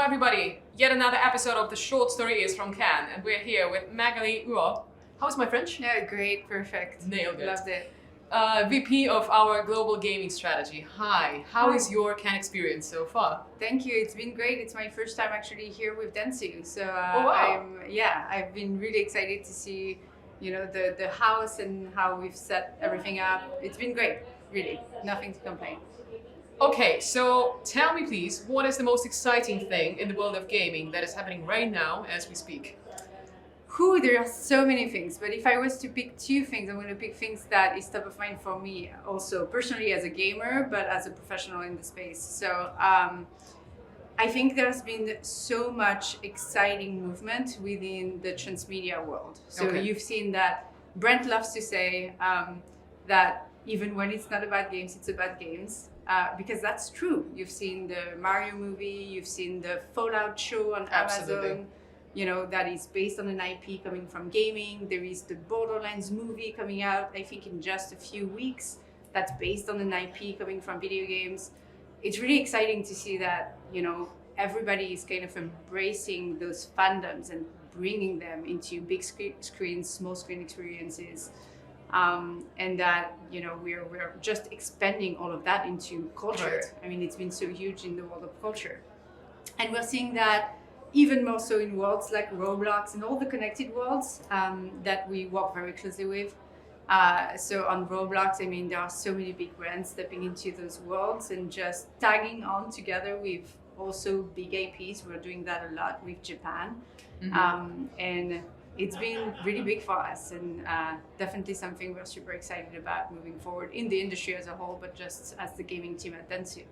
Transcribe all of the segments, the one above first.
everybody, yet another episode of The Short Story is from Cannes, and we're here with Magali Huot. How's my French? Yeah, great, perfect. Nailed it. Loved it. VP of our global gaming strategy. Hi, how is your Cannes experience so far? Thank you, it's been great. It's my first time actually here with Dentsu. So Oh, wow. I've been really excited to see, the house and how we've set everything up. It's been great, really, nothing to complain. Okay, so tell me please, what is the most exciting thing in the world of gaming that is happening right now as we speak? There are so many things, but if I was to pick two things, I'm going to pick things that is top of mind for me also personally as a gamer, but as a professional in the space. So I think there's been so much exciting movement within the transmedia world. So You've seen that Brent loves to say that even when it's not about games, it's about games. Because that's true. You've seen the Mario movie, you've seen the Fallout show on Absolutely. Amazon, that is based on an IP coming from gaming. There is the Borderlands movie coming out, I think in just a few weeks, that's based on an IP coming from video games. It's really exciting to see that, everybody is kind of embracing those fandoms and bringing them into big screens, small screen experiences. And that we're just expanding all of that into culture. Right. I mean, it's been so huge in the world of culture, and we're seeing that even more so in worlds like Roblox and all the connected worlds that we work very closely with. So on Roblox, I mean, there are so many big brands stepping into those worlds and just tagging on together with also big IPs. We're doing that a lot with Japan. And it's been really big for us, and definitely something we're super excited about moving forward in the industry as a whole, but just as the gaming team at Dentsu.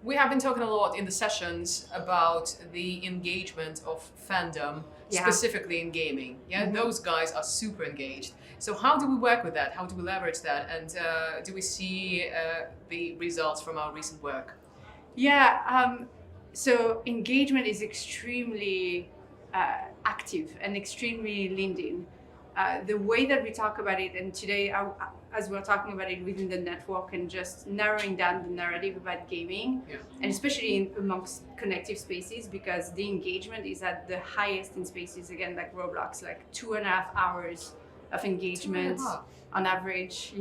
We have been talking a lot in the sessions about the engagement of fandom, specifically in gaming. Those guys are super engaged. So how do we work with that? How do we leverage that? And do we see the results from our recent work? So engagement is extremely active and extremely leaned in. The way that we talk about it, and today as we're talking about it within the network and just narrowing down the narrative about gaming, and especially amongst connective spaces, because the engagement is at the highest in spaces, again, like Roblox, like 2.5 hours of engagement on average,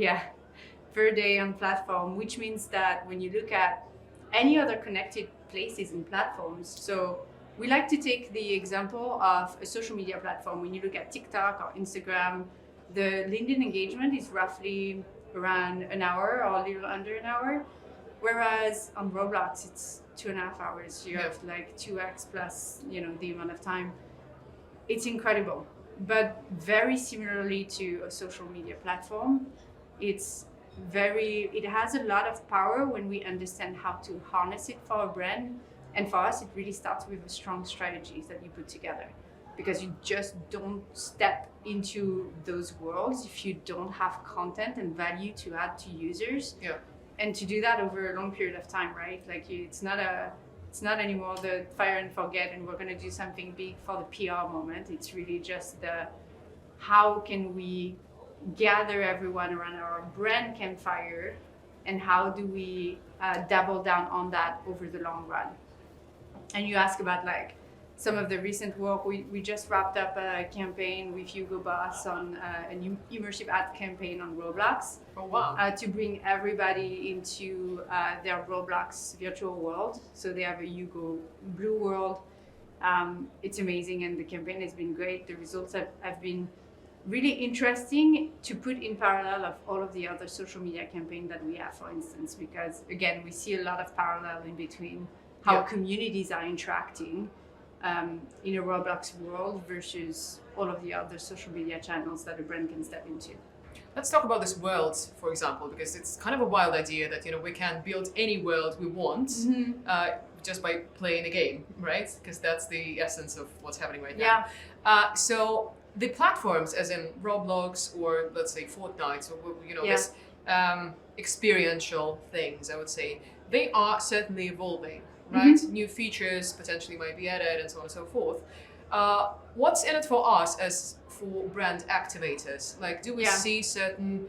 per day on platform, which means that when you look at any other connected places and platforms, so we like to take the example of a social media platform. When you look at TikTok or Instagram, the LinkedIn engagement is roughly around an hour or a little under an hour. Whereas on Roblox, it's 2.5 hours. You have like 2x plus, the amount of time. It's incredible. But very similarly to a social media platform, it has a lot of power when we understand how to harness it for a brand. And for us, it really starts with a strong strategies that you put together, because you just don't step into those worlds if you don't have content and value to add to users. And to do that over a long period of time, right? Like it's not anymore the fire and forget, and we're going to do something big for the PR moment. It's really just how can we gather everyone around our brand campfire, and how do we double down on that over the long run. And you ask about like some of the recent work. We just wrapped up a campaign with Hugo Boss on an immersive ad campaign on Roblox. Oh, wow. To bring everybody into their Roblox virtual world. So they have a Hugo Blue world. It's amazing, and the campaign has been great. The results have been really interesting to put in parallel of all of the other social media campaigns that we have, for instance, because again, we see a lot of parallel in between how communities are interacting in a Roblox world versus all of the other social media channels that a brand can step into. Let's talk about this world, for example, because it's kind of a wild idea that we can build any world we want just by playing a game, right? Because that's the essence of what's happening right now. So the platforms, as in Roblox or let's say Fortnite, so this experiential things, I would say, they are certainly evolving. Right? New features potentially might be added and so on and so forth. What's in it for us as for brand activators? Like, do we see certain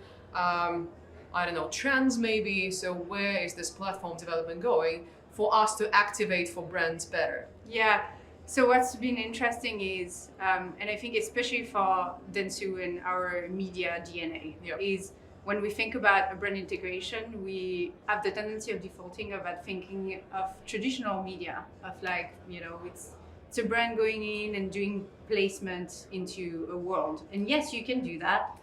I don't know, trends maybe. So where is this platform development going for us to activate for brands better? Yeah. So what's been interesting is, and I think especially for Dentsu and our media DNA, is when we think about a brand integration, we have the tendency of defaulting about thinking of traditional media, of like, it's a brand going in and doing placement into a world. And yes, you can do that,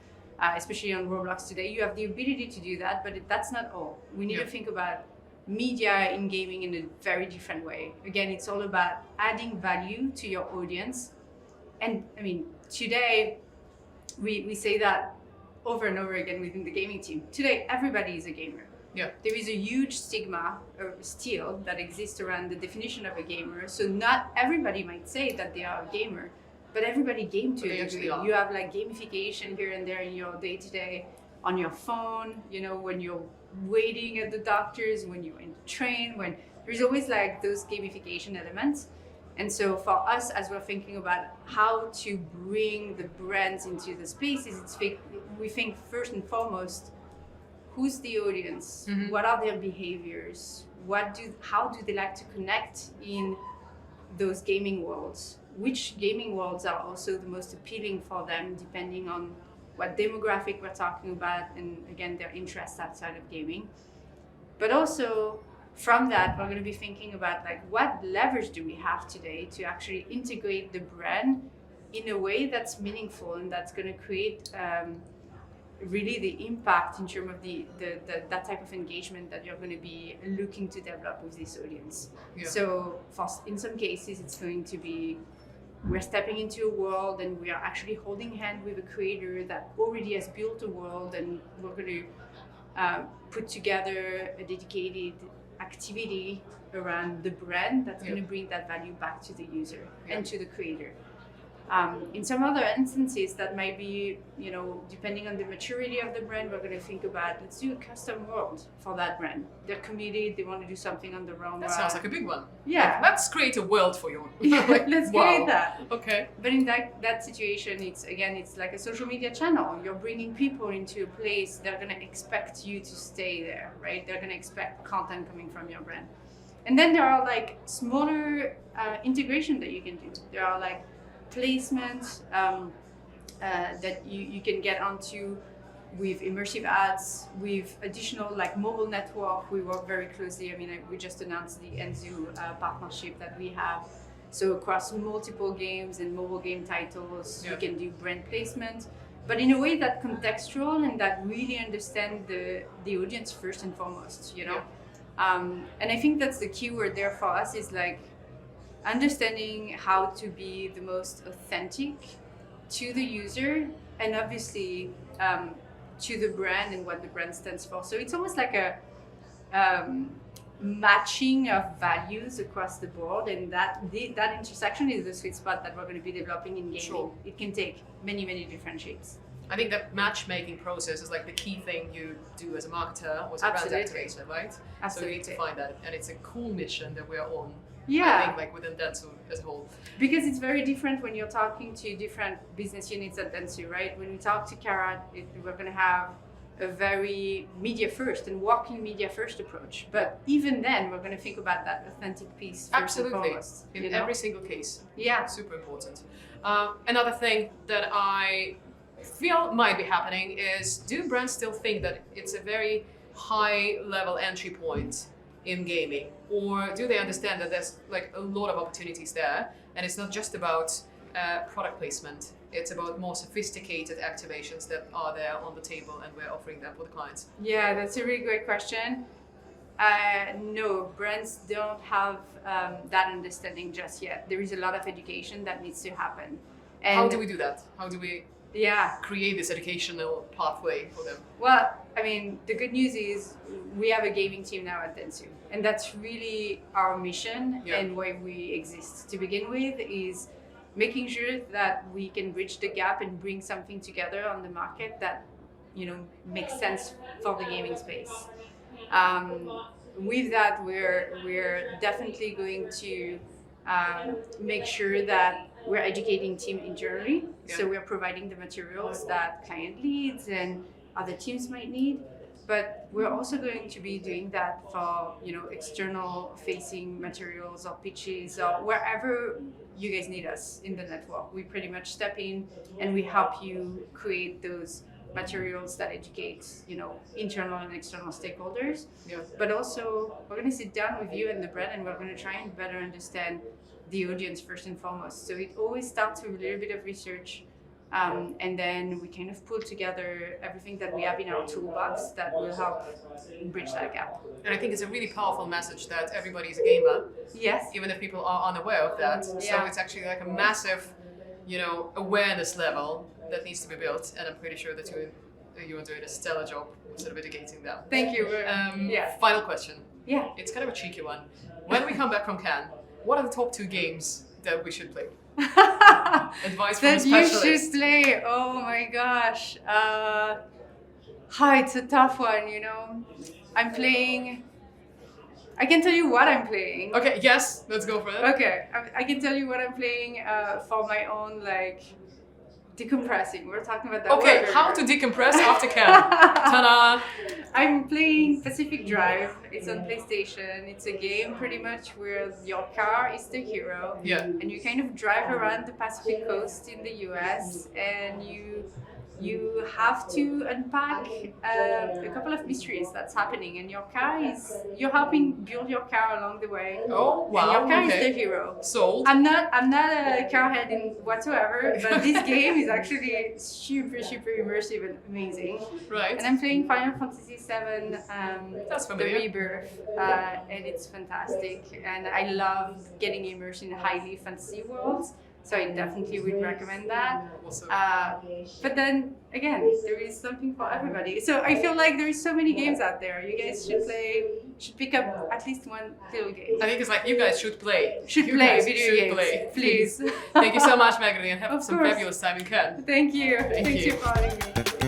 especially on Roblox today. You have the ability to do that, but that's not all. We need to think about media in gaming in a very different way. Again, it's all about adding value to your audience. And I mean, today, we say that over and over again within the gaming team. Today, everybody is a gamer. Yeah. There is a huge stigma still that exists around the definition of a gamer. So not everybody might say that they are a gamer, but everybody game to a degree. You have like gamification here and there in your day-to-day on your phone, when you're waiting at the doctors, when you're in the train, when there's always like those gamification elements. And so for us, as we're thinking about how to bring the brands into the spaces, we think first and foremost, who's the audience? Mm-hmm. What are their behaviors? How do they like to connect in those gaming worlds? Which gaming worlds are also the most appealing for them, depending on what demographic we're talking about, and again, their interests outside of gaming. But also from that, we're going to be thinking about like what leverage do we have today to actually integrate the brand in a way that's meaningful and that's going to create really the impact in terms of that type of engagement that you're going to be looking to develop with this audience. Yeah. So in some cases, it's going to be we're stepping into a world and we are actually holding hand with a creator that already has built a world, and we're going to put together a dedicated activity around the brand that's going to bring that value back to the user and to the creator. In some other instances, that might be, depending on the maturity of the brand, we're going to think about, let's do a custom world for that brand. They're committed, they want to do something on their own. That sounds like a big one. Yeah. Like, let's create a world for you. Let's create that. Okay. But in that situation, it's like a social media channel. You're bringing people into a place, they're going to expect you to stay there, right? They're going to expect content coming from your brand. And then there are like smaller integration that you can do. There are like placement that you can get onto with immersive ads, with additional like mobile network. We work very closely. I mean, we just announced the Dentsu partnership that we have. So across multiple games and mobile game titles, we can do brand placement, but in a way that contextual and that really understand the audience first and foremost, And I think that's the key word there for us is like understanding how to be the most authentic to the user and obviously to the brand and what the brand stands for. So it's almost like a matching of values across the board, and that intersection is the sweet spot that we're going to be developing in gaming. Sure. It can take many, many different shapes. I think that matchmaking process is like the key thing you do as a marketer or as a brand activator, right? Absolutely. So you need to find that, and it's a cool mission that we're on. Yeah. I think like within Dentsu as a whole. Because it's very different when you're talking to different business units at Dentsu, right? When we talk to Cara, we're going to have a very media first and walking media first approach. But even then, we're going to think about that authentic piece first. Absolutely. And foremost. In every single case. Yeah. Super important. Another thing that I feel might be happening is, do brands still think that it's a very high level entry point in gaming, or do they understand that there's like a lot of opportunities there, and it's not just about product placement, it's about more sophisticated activations that are there on the table and we're offering them for the clients? Yeah, that's a really great question. No, brands don't have that understanding just yet. There is a lot of education that needs to happen. And how do we do that? How do we create this educational pathway for them? Well, I mean, the good news is we have a gaming team now at Dentsu, and that's really our mission and why we exist to begin with, is making sure that we can bridge the gap and bring something together on the market that makes sense for the gaming space. With that, we're definitely going to make sure that we're educating team internally. So we're providing the materials that client leads and other teams might need. but we're also going to be doing that for, you know, external facing materials or pitches or wherever you guys need us in the network. We pretty much step in and we help you create those materials that educate, you know, internal and external stakeholders. Yeah. But also we're going to sit down with you and the brand and we're going to try and better understand the audience first and foremost. So it always starts with a little bit of research, and then we kind of pull together everything that we have in our toolbox that will help bridge that gap. And I think it's a really powerful message that everybody is a gamer. Yes. Even if people are unaware of that. So Yeah. it's actually like a massive, you know, awareness level that needs to be built. And I'm pretty sure that you're doing a stellar job sort of educating them. Thank you. Final question. Yeah. It's kind of a cheeky one. When we come back from Cannes, what are the top 2 games that we should play? Advice from a That you specialist. should play. Oh my gosh. It's a tough one, you know. I can tell you what I'm playing. Okay, yes, let's go for it. Okay, I can tell you what I'm playing for my own, like, decompressing. We're talking about that. Okay, word how to decompress after Cannes. Ta-da! I'm playing Pacific Drive. It's on PlayStation. It's a game pretty much where your car is the hero. Yeah. And you kind of drive around the Pacific coast in the US and you have to unpack a couple of mysteries that's happening, and you're helping build your car along the way. Oh, wow. And your car is Okay. the hero. Sold. I'm not a car head in whatsoever, but this game is actually super, super immersive and amazing. Right. And I'm playing Final Fantasy VII, That's the familiar. Rebirth, and it's fantastic. And I love getting immersed in highly fantasy worlds, so I definitely would recommend that. Awesome. But then again, there is something for everybody. So I feel like there is so many games out there. You guys should pick up at least one little game. I think it's like you guys should play. Should You play guys video should games, play. please. Thank you so much, Magali, and have Of some course. fabulous time in Cannes. Thank you. Thank Thank you. you for having me.